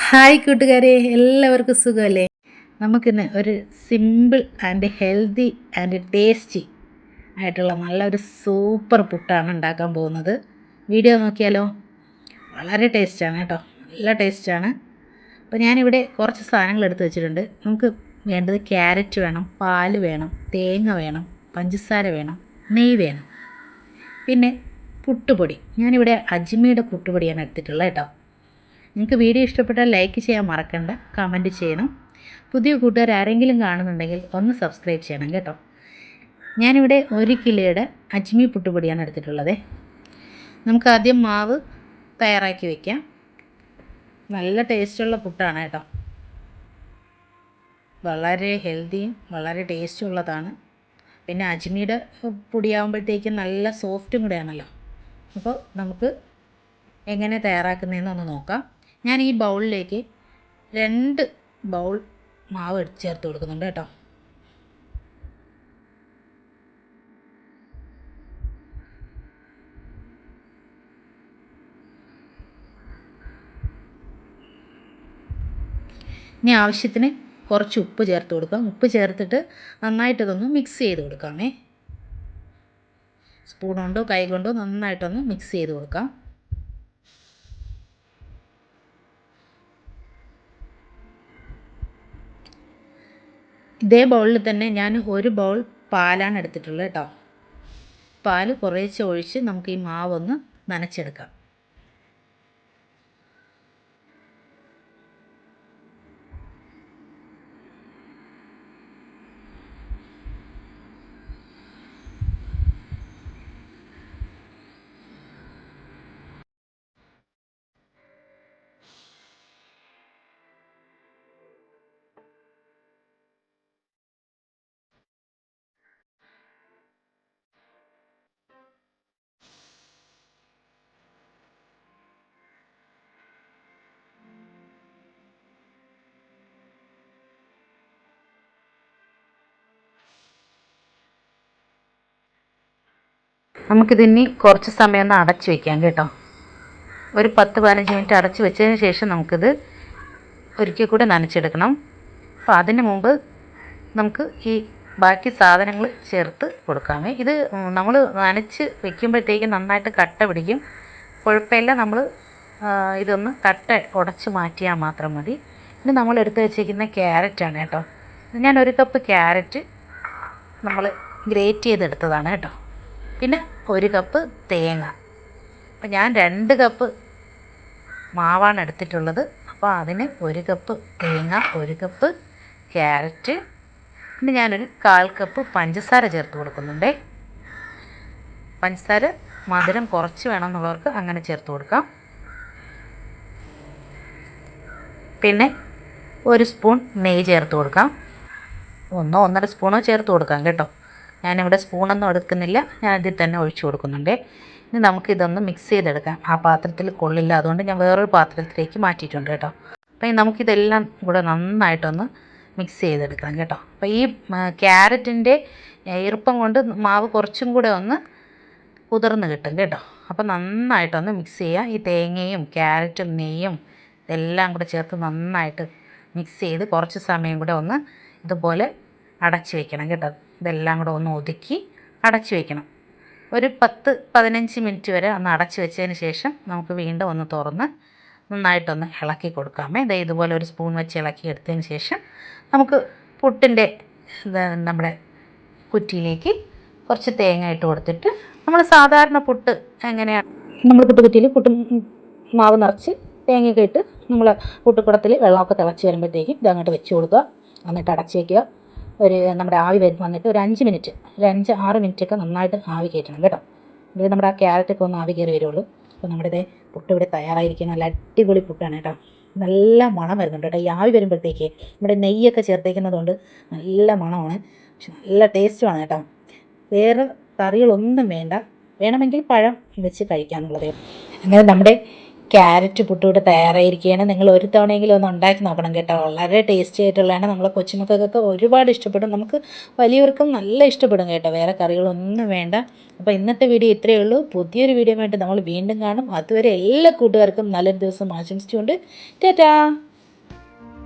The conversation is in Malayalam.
ഹായ് കൂട്ടുകാരെ, എല്ലാവർക്കും സുഖമല്ലേ? നമുക്കിന്ന് ഒരു simple and healthy and tasty ആയിട്ടുള്ള നല്ലൊരു സൂപ്പർ പുട്ടാണ് ഉണ്ടാക്കാൻ പോകുന്നത്. വീഡിയോ നോക്കിയാലോ? വളരെ ടേസ്റ്റാണ് കേട്ടോ, നല്ല ടേസ്റ്റാണ്. അപ്പോൾ ഞാനിവിടെ കുറച്ച് സാധനങ്ങൾ എടുത്ത് വെച്ചിട്ടുണ്ട്. നമുക്ക് വേണ്ടത് ക്യാരറ്റ് വേണം, പാല് വേണം, തേങ്ങ വേണം, പഞ്ചസാര വേണം, നെയ്യ് വേണം, പിന്നെ പുട്ടുപൊടി. ഞാനിവിടെ അജ്മിയുടെ പുട്ടുപൊടിയാണ് എടുത്തിട്ടുള്ളത് കേട്ടോ. നിങ്ങൾക്ക് വീഡിയോ ഇഷ്ടപ്പെട്ടാൽ ലൈക്ക് ചെയ്യാൻ മറക്കണ്ട, കമൻറ്റ് ചെയ്യണം. പുതിയ കൂട്ടുകാർ ആരെങ്കിലും കാണുന്നുണ്ടെങ്കിൽ ഒന്ന് സബ്സ്ക്രൈബ് ചെയ്യണം കേട്ടോ. ഞാനിവിടെ 1 കിലോയുടെ അജ്മി പുട്ടുപൊടിയാണ് എടുത്തിട്ടുള്ളത്. നമുക്ക് ആദ്യം മാവ് തയ്യാറാക്കി വയ്ക്കാം. നല്ല ടേസ്റ്റുള്ള പുട്ടാണ് കേട്ടോ, വളരെ ഹെൽത്തിയും വളരെ ടേസ്റ്റും ഉള്ളതാണ്. പിന്നെ അജ്മിയുടെ പൊടിയാകുമ്പോഴത്തേക്കും നല്ല സോഫ്റ്റും കൂടെയാണല്ലോ. അപ്പോൾ നമുക്ക് എങ്ങനെ തയ്യാറാക്കുന്നതെന്ന് ഒന്ന് നോക്കാം. ഞാൻ ഈ ബൗളിലേക്ക് 2 ബൗൾ മാവ് ചേർത്ത് കൊടുക്കുന്നുണ്ട് കേട്ടോ. ഇനി ആവശ്യത്തിന് കുറച്ച് ഉപ്പ് ചേർത്ത് കൊടുക്കാം. ഉപ്പ് ചേർത്തിട്ട് നന്നായിട്ടിതൊന്ന് മിക്സ് ചെയ്ത് കൊടുക്കാമേ. സ്പൂൺ കൊണ്ടോ കൈ കൊണ്ടോ നന്നായിട്ടൊന്ന് മിക്സ് ചെയ്ത് കൊടുക്കാം. ഇതേ ബൗളിൽ തന്നെ ഞാൻ 1 ബൗൾ പാലാണ് എടുത്തിട്ടുള്ളത് കേട്ടോ. പാൽ കുറേശ്ശെ ഒഴിച്ച് നമുക്ക് ഈ മാവൊന്ന് നനച്ചെടുക്കാം. നമുക്കിതിനി കുറച്ച് സമയം ഒന്ന് അടച്ച് വയ്ക്കാം കേട്ടോ. ഒരു 10-15 മിനിറ്റ് അടച്ച് വെച്ചതിന് ശേഷം നമുക്കിത് ഒരിക്കൽ കൂടെ നനച്ചെടുക്കണം. അപ്പോൾ അതിന് മുമ്പ് നമുക്ക് ഈ ബാക്കി സാധനങ്ങൾ ചേർത്ത് കൊടുക്കാമേ. ഇത് നമ്മൾ നനച്ച് വെക്കുമ്പോഴത്തേക്കും നന്നായിട്ട് കട്ട പിടിക്കും. കുഴപ്പമില്ല, നമ്മൾ ഇതൊന്ന് കട്ട ഉടച്ച് മാറ്റിയാൽ മാത്രം മതി. ഇനി നമ്മൾ എടുത്ത് വെച്ചിരിക്കുന്ന ക്യാരറ്റാണ് കേട്ടോ. ഞാൻ 1 കപ്പ് ക്യാരറ്റ് നമ്മൾ ഗ്രേറ്റ് ചെയ്തെടുത്തതാണ് കേട്ടോ. പിന്നെ 1 കപ്പ് തേങ്ങ. അപ്പോൾ ഞാൻ 2 കപ്പ് മാവാണ് എടുത്തിട്ടുള്ളത്. അപ്പോൾ അതിന് 1 കപ്പ് തേങ്ങ, 1 കപ്പ് ക്യാരറ്റ്, പിന്നെ ഞാനൊരു 1/4 കപ്പ് പഞ്ചസാര ചേർത്ത് കൊടുക്കുന്നുണ്ട്. പഞ്ചസാര മധുരം കുറച്ച് വേണമെന്നുള്ളവർക്ക് അങ്ങനെ ചേർത്ത് കൊടുക്കാം. പിന്നെ 1 സ്പൂൺ നെയ്യ് ചേർത്ത് കൊടുക്കാം. 1-1.5 സ്പൂണോ ചേർത്ത് കൊടുക്കാം കേട്ടോ. ഞാനിവിടെ സ്പൂണൊന്നും എടുക്കുന്നില്ല, ഞാൻ ഇതിൽ തന്നെ ഒഴിച്ചു കൊടുക്കുന്നുണ്ട്. ഇനി നമുക്കിതൊന്ന് മിക്സ് ചെയ്തെടുക്കാം. ആ പാത്രത്തിൽ കൊള്ളില്ല, അതുകൊണ്ട് ഞാൻ വേറൊരു പാത്രത്തിലേക്ക് മാറ്റിയിട്ടുണ്ട് കേട്ടോ. അപ്പോൾ നമുക്കിതെല്ലാം കൂടെ നന്നായിട്ടൊന്ന് മിക്സ് ചെയ്തെടുക്കണം കേട്ടോ. അപ്പോൾ ഈ ക്യാരറ്റിൻ്റെ ഈർപ്പം കൊണ്ട് മാവ് കുറച്ചും കൂടെ ഒന്ന് കുതിർന്ന് കിട്ടും കേട്ടോ. അപ്പോൾ നന്നായിട്ടൊന്ന് മിക്സ് ചെയ്യുക. ഈ തേങ്ങയും ക്യാരറ്റും നെയ്യും ഇതെല്ലാം കൂടെ ചേർത്ത് നന്നായിട്ട് മിക്സ് ചെയ്ത് കുറച്ച് സമയം കൂടെ ഒന്ന് ഇതുപോലെ അടച്ച് വയ്ക്കണം കേട്ടോ. ഇതെല്ലാം കൂടെ ഒന്ന് ഒതുക്കി അടച്ച് വയ്ക്കണം. ഒരു 10-15 മിനിറ്റ് വരെ ഒന്ന് അടച്ച് വെച്ചതിന് ശേഷം നമുക്ക് വീണ്ടും ഒന്ന് തുറന്ന് നന്നായിട്ടൊന്ന് ഇളക്കി കൊടുക്കാമേ. ഇതുപോലെ ഒരു സ്പൂൺ വെച്ച് ഇളക്കി എടുത്തതിന് ശേഷം നമുക്ക് പുട്ടിൻ്റെ നമ്മുടെ കുറ്റിയിലേക്ക് കുറച്ച് തേങ്ങ ഇട്ട് കൊടുത്തിട്ട് നമ്മൾ സാധാരണ പുട്ട് എങ്ങനെയാണ് നമ്മൾ കുറ്റിയിൽ പുട്ട് മാവ് നിറച്ച് തേങ്ങയൊക്കെ ഇട്ട് നമ്മൾ പുട്ടുകുടത്തിൽ വെള്ളമൊക്കെ തിളച്ച് വരുമ്പോഴത്തേക്കും ഇതങ്ങോട്ട് വെച്ച് കൊടുക്കുക. എന്നിട്ട് അടച്ച് വയ്ക്കുക. നമ്മുടെ ആവി വന്നിട്ട് ഒരു 5 മിനിറ്റ്, ഒരു 5-6 മിനിറ്റൊക്കെ നന്നായിട്ട് ആവി കയറ്റണം കേട്ടോ. ഇത് നമ്മുടെ ആ ക്യാരറ്റൊക്കെ ഒന്ന് ആവി കയറി വരുള്ളൂ. അപ്പോൾ നമ്മുടെ ഇതേ പുട്ട് ഇവിടെ തയ്യാറായിരിക്കുന്ന നല്ല അടിപൊളി പുട്ടാണ് കേട്ടോ. നല്ല മണം വരുന്നുണ്ട് കേട്ടോ. ഈ ആവി വരുമ്പോഴത്തേക്ക് നമ്മുടെ നെയ്യൊക്കെ ചേർത്തേക്കുന്നത് കൊണ്ട് നല്ല മണമാണ്, പക്ഷെ നല്ല ടേസ്റ്റുമാണ് കേട്ടോ. വേറെ കറികളൊന്നും വേണ്ട, വേണമെങ്കിൽ പഴം വെച്ച് കഴിക്കാനുള്ളത്. അങ്ങനെ നമ്മുടെ ക്യാരറ്റ് പുട്ട് ഇവിടെ തയ്യാറായിരിക്കുകയാണ്. നിങ്ങൾ ഒരു തവണയെങ്കിലും ഒന്ന് ഉണ്ടാക്കി നോക്കണം കേട്ടോ. വളരെ ടേസ്റ്റി ആയിട്ടുള്ളതാണ്. നമ്മളെ കൊച്ചുമക്കൾക്കൊക്കെ ഒരുപാട് ഇഷ്ടപ്പെടും, നമുക്ക് വലിയവർക്കും നല്ല ഇഷ്ടപ്പെടും കേട്ടോ. വേറെ കറികളൊന്നും വേണ്ട. അപ്പോൾ ഇന്നത്തെ വീഡിയോ ഇത്രയേ ഉള്ളൂ. പുതിയൊരു വീഡിയോ ആയിട്ട് നമ്മൾ വീണ്ടും കാണും. അതുവരെ എല്ലാ കൂട്ടുകാർക്കും നല്ലൊരു ദിവസം ആശംസിച്ചുകൊണ്ട് ടാറ്റാ.